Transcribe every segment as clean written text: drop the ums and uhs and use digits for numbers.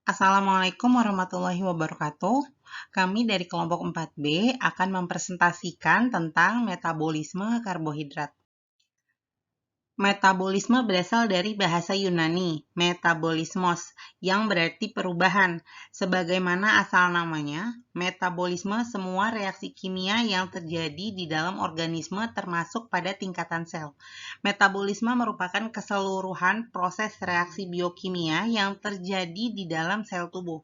Assalamualaikum warahmatullahi wabarakatuh. Kami dari kelompok 4B akan mempresentasikan tentang metabolisme karbohidrat. Metabolisme berasal dari bahasa Yunani, metabolismos, yang berarti perubahan. Sebagaimana asal namanya, metabolisme semua reaksi kimia yang terjadi di dalam organisme termasuk pada tingkatan sel. Metabolisme merupakan keseluruhan proses reaksi biokimia yang terjadi di dalam sel tubuh.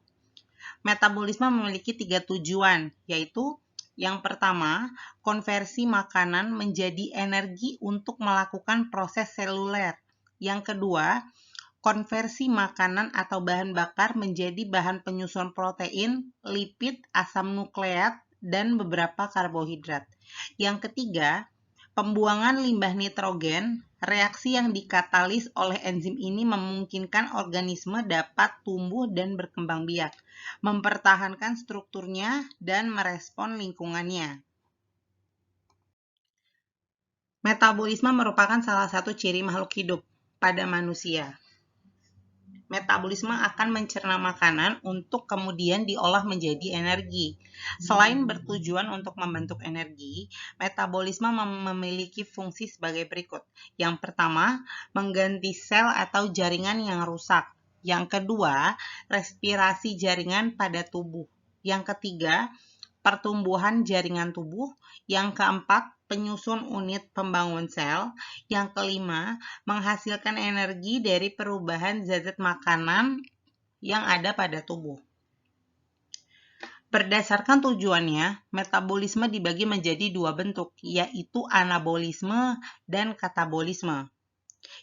Metabolisme memiliki 3 tujuan, yaitu yang pertama, konversi makanan menjadi energi untuk melakukan proses seluler. Yang kedua, konversi makanan atau bahan bakar menjadi bahan penyusun protein, lipid, asam nukleat, dan beberapa karbohidrat. Yang ketiga, pembuangan limbah nitrogen. Reaksi yang dikatalis oleh enzim ini memungkinkan organisme dapat tumbuh dan berkembang biak, mempertahankan strukturnya, dan merespon lingkungannya. Metabolisme merupakan salah satu ciri makhluk hidup pada manusia. Metabolisme akan mencerna makanan untuk kemudian diolah menjadi energi. Selain bertujuan untuk membentuk energi, metabolisme memiliki fungsi sebagai berikut. Yang pertama, mengganti sel atau jaringan yang rusak. Yang kedua, respirasi jaringan pada tubuh. Yang ketiga, pertumbuhan jaringan tubuh. Yang keempat, penyusun unit pembangun sel. Yang kelima, menghasilkan energi dari perubahan zat-zat makanan yang ada pada tubuh. Berdasarkan tujuannya, metabolisme dibagi menjadi dua bentuk, yaitu anabolisme dan katabolisme.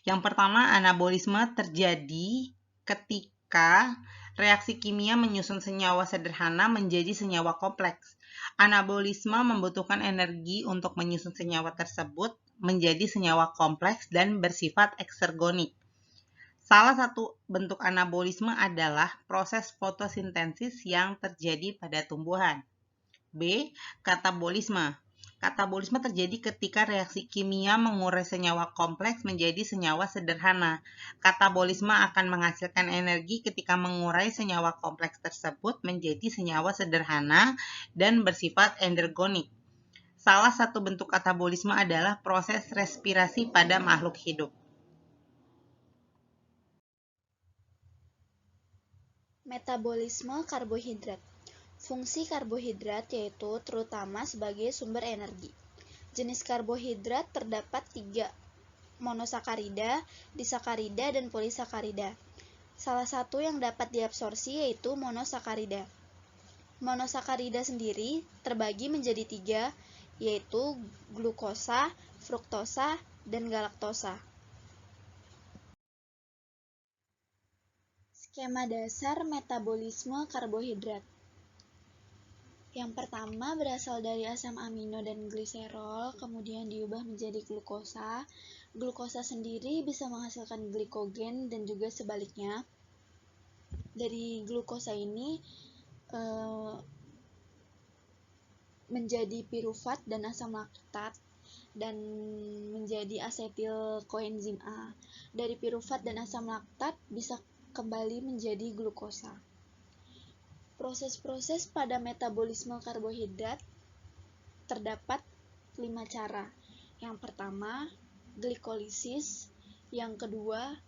Yang pertama, anabolisme terjadi ketika reaksi kimia menyusun senyawa sederhana menjadi senyawa kompleks. Anabolisme membutuhkan energi untuk menyusun senyawa tersebut menjadi senyawa kompleks dan bersifat eksergonik. Salah satu bentuk anabolisme adalah proses fotosintesis yang terjadi pada tumbuhan. B. Katabolisme. Katabolisme terjadi ketika reaksi kimia mengurai senyawa kompleks menjadi senyawa sederhana. Katabolisme akan menghasilkan energi ketika mengurai senyawa kompleks tersebut menjadi senyawa sederhana dan bersifat endergonik. Salah satu bentuk katabolisme adalah proses respirasi pada makhluk hidup. Metabolisme karbohidrat. Fungsi karbohidrat yaitu terutama sebagai sumber energi. Jenis karbohidrat terdapat 3, monosakarida, disakarida, dan polisakarida. Salah satu yang dapat diabsorpsi yaitu monosakarida. Monosakarida sendiri terbagi menjadi 3, yaitu glukosa, fruktosa, dan galaktosa. Skema dasar metabolisme karbohidrat. Yang pertama berasal dari asam amino dan gliserol, kemudian diubah menjadi glukosa. Glukosa sendiri bisa menghasilkan glikogen dan juga sebaliknya. Dari glukosa ini menjadi pirufat dan asam laktat dan menjadi asetil koenzim A. Dari pirufat dan asam laktat bisa kembali menjadi glukosa. Proses-proses pada metabolisme karbohidrat terdapat 5 cara. Yang pertama, glikolisis. Yang kedua,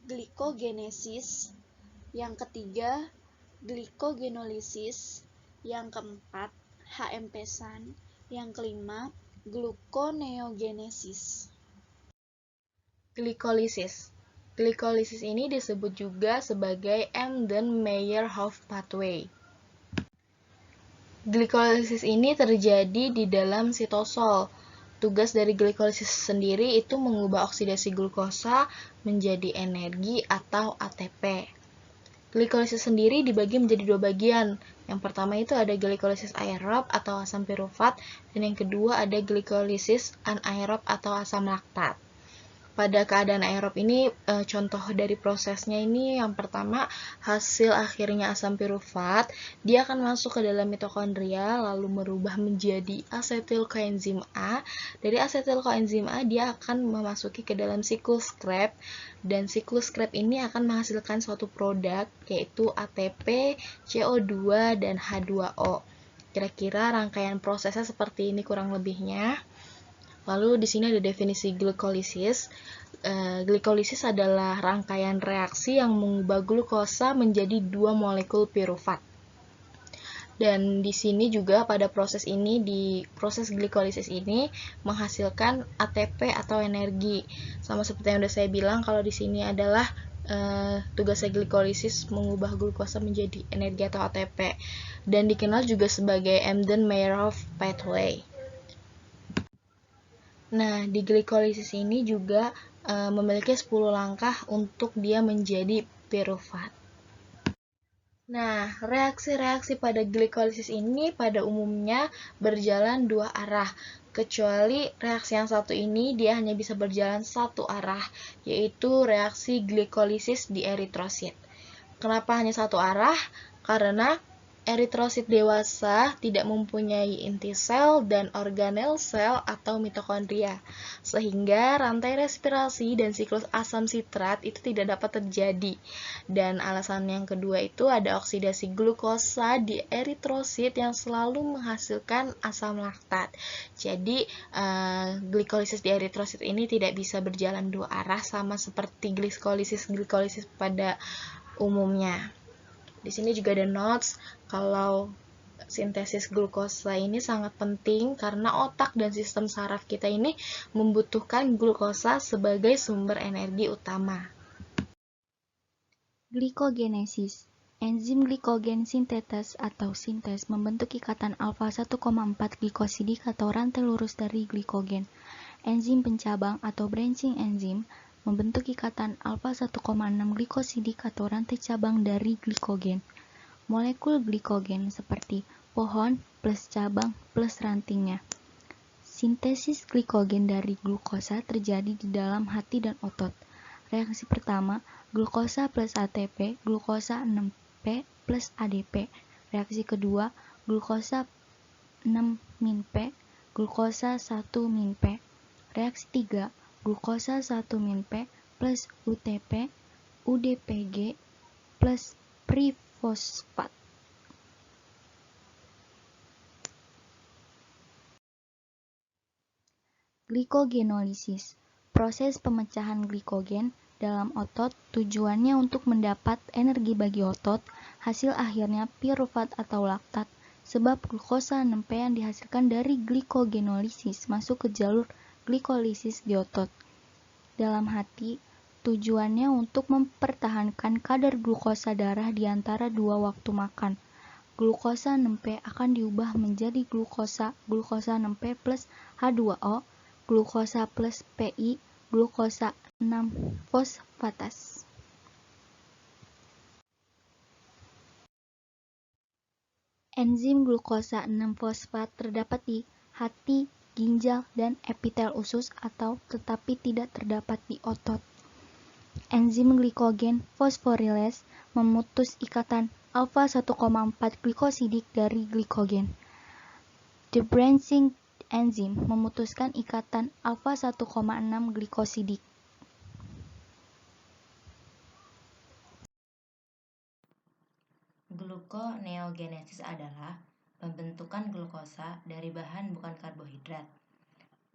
glikogenesis. Yang ketiga, glikogenolisis. Yang keempat, HMP-san. Yang kelima, gluconeogenesis. Glikolisis. Glikolisis ini disebut juga sebagai Embden-Meyerhof pathway. Glikolisis ini terjadi di dalam sitosol. Tugas dari glikolisis sendiri itu mengubah oksidasi glukosa menjadi energi atau ATP. Glikolisis sendiri dibagi menjadi 2 bagian. Yang pertama itu ada glikolisis aerob atau asam pirufat, dan yang kedua ada glikolisis anaerob atau asam laktat. pada keadaan aerob ini, contoh dari prosesnya ini yang pertama, hasil akhirnya asam pirufat, dia akan masuk ke dalam mitokondria lalu merubah menjadi asetil koenzim A. Dari asetil koenzim A dia akan memasuki ke dalam siklus Krebs, dan siklus Krebs ini akan menghasilkan suatu produk yaitu ATP, CO2, dan H2O. Kira-kira rangkaian prosesnya seperti ini kurang lebihnya. Lalu di sini ada definisi glikolisis. Glikolisis adalah rangkaian reaksi yang mengubah glukosa menjadi 2 molekul pirufat. Dan di sini juga pada proses ini, di proses glikolisis ini menghasilkan ATP atau energi. Sama seperti yang udah saya bilang, kalau di sini adalah tugasnya glikolisis mengubah glukosa menjadi energi atau ATP, dan dikenal juga sebagai Embden-Meyerhof pathway. Nah, di glikolisis ini juga memiliki 10 langkah untuk dia menjadi pirufat. Nah, reaksi-reaksi pada glikolisis ini pada umumnya berjalan dua arah, kecuali reaksi yang satu ini dia hanya bisa berjalan satu arah, yaitu reaksi glikolisis di eritrosit. Kenapa hanya satu arah? Karena eritrosit dewasa tidak mempunyai inti sel dan organel sel atau mitokondria, sehingga rantai respirasi dan siklus asam sitrat itu tidak dapat terjadi. Dan alasan yang kedua itu ada oksidasi glukosa di eritrosit yang selalu menghasilkan asam laktat. Jadi glikolisis di eritrosit ini tidak bisa berjalan dua arah sama seperti glikolisis pada umumnya. Di sini juga ada notes kalau sintesis glukosa ini sangat penting karena otak dan sistem saraf kita ini membutuhkan glukosa sebagai sumber energi utama. Glikogenesis. Enzim glikogen sintetes atau sintes membentuk ikatan alfa 1,4 glikosidik atau rantai lurus dari glikogen. Enzim pencabang atau branching enzim membentuk ikatan alfa 1,6 glikosidik atau rantai cabang dari glikogen. Molekul glikogen seperti pohon plus cabang plus rantingnya. Sintesis glikogen dari glukosa terjadi di dalam hati dan otot. Reaksi pertama, glukosa plus ATP, glukosa 6P plus ADP. Reaksi kedua, glukosa 6-P, glukosa 1-P. Reaksi 3, glukosa 1-P plus UTP, UDPG plus prifosfat. Glikogenolisis. Proses pemecahan glikogen dalam otot tujuannya untuk mendapat energi bagi otot, hasil akhirnya pirufat atau laktat, sebab glukosa 6P yang dihasilkan dari glikogenolisis masuk ke jalur glikolisis di otot. Dalam hati, tujuannya untuk mempertahankan kadar glukosa darah di antara dua waktu makan. Glukosa 6P akan diubah menjadi glukosa 6P plus H2O, glukosa plus PI, glukosa 6-fosfatase. Enzim glukosa 6-fosfat terdapat di hati, ginjal, dan epitel usus atau tetapi tidak terdapat di otot. Enzim glikogen fosforilase memutus ikatan alfa 1,4 glikosidik dari glikogen. The branching enzim memutuskan ikatan alfa 1,6 glikosidik. Gluconeogenesis adalah pembentukan glukosa dari bahan bukan karbohidrat.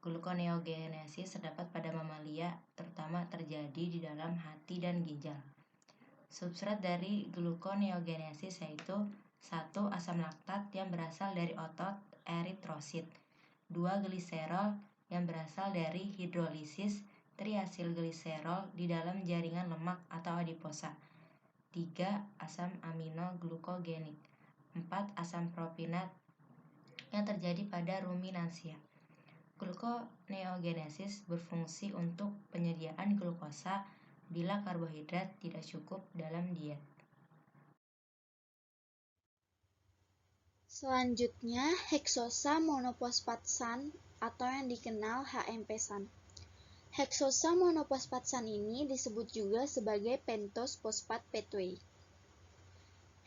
Gluconeogenesis terdapat pada mamalia, terutama terjadi di dalam hati dan ginjal. Substrat dari gluconeogenesis yaitu 1. Asam laktat yang berasal dari otot eritrosit, 2. Gliserol yang berasal dari hidrolisis triasilgliserol di dalam jaringan lemak atau adiposa, 3. Asam amino glukogenik, 4. Asam propinat yang terjadi pada ruminansia. Gluconeogenesis berfungsi untuk penyediaan glukosa bila karbohidrat tidak cukup dalam diet. Selanjutnya, heksosa monofosfat SAN atau yang dikenal HMP SAN. Heksosa monofosfatsan ini disebut juga sebagai pentose fosfat pathway.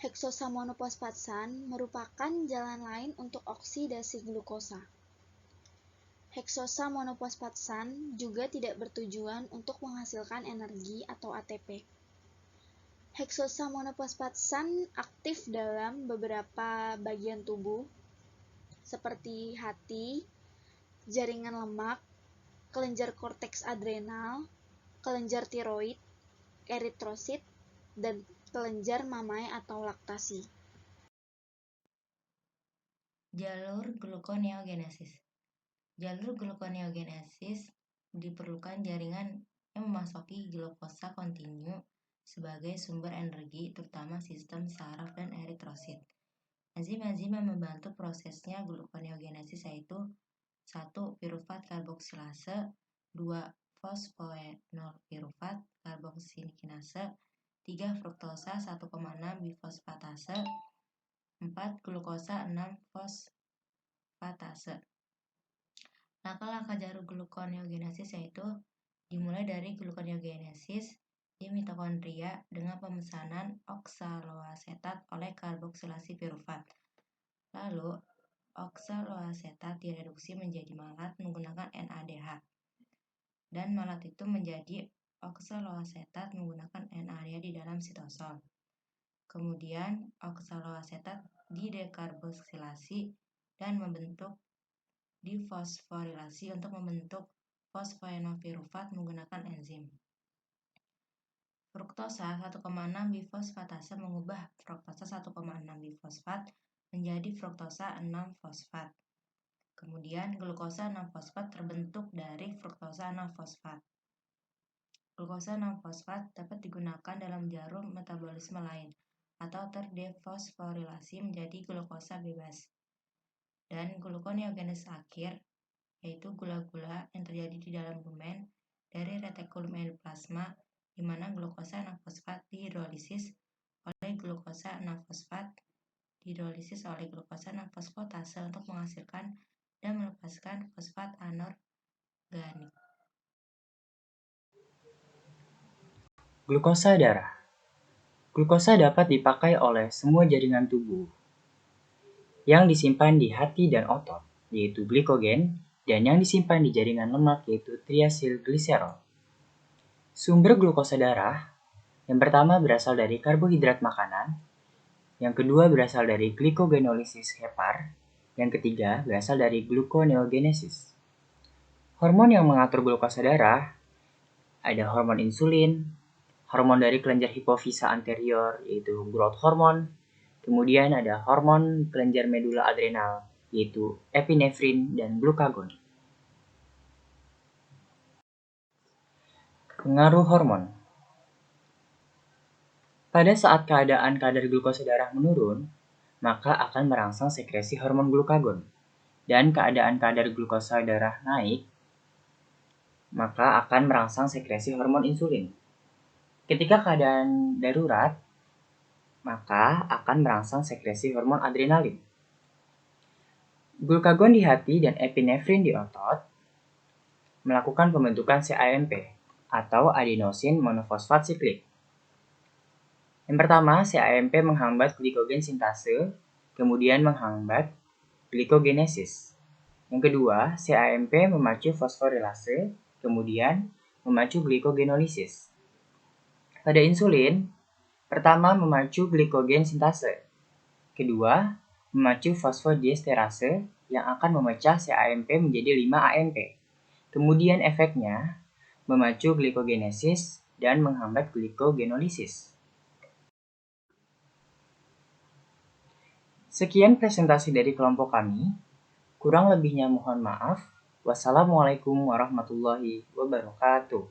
Heksosa monofosfatsan merupakan jalan lain untuk oksidasi glukosa. Heksosa monofosfatsan juga tidak bertujuan untuk menghasilkan energi atau ATP. Heksosa monofosfatsan aktif dalam beberapa bagian tubuh, seperti hati, jaringan lemak, kelenjar korteks adrenal, kelenjar tiroid, eritrosit, dan kelenjar mamai atau laktasi. Jalur gluconeogenesis. Jalur gluconeogenesis diperlukan jaringan yang memasuki glukosa kontinu sebagai sumber energi, terutama sistem saraf dan eritrosit. Enzim-enzim yang membantu prosesnya gluconeogenesis yaitu 1. Pirufat karboksilase, 2. Fosfoenol pirufat karboksikinase, 3. Fruktosa 1,6 bifosfatase, 4. Glukosa 6 fosfatase. Langkah-langkah jalur gluconeogenesis yaitu dimulai dari gluconeogenesis di mitokondria dengan pemesanan oksaloasetat oleh karboksilasi pirufat. Lalu, oksaloasetat direduksi menjadi malat menggunakan NADH. Dan malat itu menjadi oksaloasetat menggunakan NADH di dalam sitosol. Kemudian, oksaloasetat didekarboksilasi dan membentuk difosforilasi untuk membentuk fosfoenol pirufat menggunakan enzim. Fruktosa 1,6 bifosfatase mengubah fruktosa 1,6 bifosfat menjadi fruktosa 6 fosfat. Kemudian glukosa 6 fosfat terbentuk dari fruktosa 6 fosfat. Glukosa 6 fosfat dapat digunakan dalam jarum metabolisme lain atau terdefosforilasi menjadi glukosa bebas. Dan gluconeogenesis akhir yaitu gula-gula yang terjadi di dalam lumen dari retikulum endoplasma di mana glukosa 6 fosfat dihidrolisis oleh glukosa 6 fosfat dihidrolisis oleh glukosa 6 fosfatase untuk menghasilkan dan melepaskan fosfat anorganik. Glukosa darah. Glukosa dapat dipakai oleh semua jaringan tubuh yang disimpan di hati dan otot, yaitu glikogen, dan yang disimpan di jaringan lemak, yaitu triasilgliserol. Sumber glukosa darah yang pertama berasal dari karbohidrat makanan, yang kedua berasal dari glikogenolisis hepar, yang ketiga berasal dari gluconeogenesis. Hormon yang mengatur glukosa darah ada hormon insulin, hormon dari kelenjar hipofisa anterior yaitu growth hormone, kemudian ada hormon kelenjar medula adrenal yaitu epinefrin dan glukagon. Pengaruh hormon. Pada saat keadaan kadar glukosa darah menurun, maka akan merangsang sekresi hormon glukagon. Dan keadaan kadar glukosa darah naik, maka akan merangsang sekresi hormon insulin. Ketika keadaan darurat, maka akan merangsang sekresi hormon adrenalin. Glukagon di hati dan epinefrin di otot melakukan pembentukan CAMP atau adenosin monofosfat siklik. Yang pertama, CAMP menghambat glikogen sintase, kemudian menghambat glikogenesis. Yang kedua, CAMP memacu fosforilase, kemudian memacu glikogenolisis. Pada insulin, pertama memacu glikogen sintase, kedua memacu fosfodiesterase yang akan memecah CAMP menjadi 5-AMP. Kemudian efeknya memacu glikogenesis dan menghambat glikogenolisis. Sekian presentasi dari kelompok kami. Kurang lebihnya mohon maaf. Wassalamualaikum warahmatullahi wabarakatuh.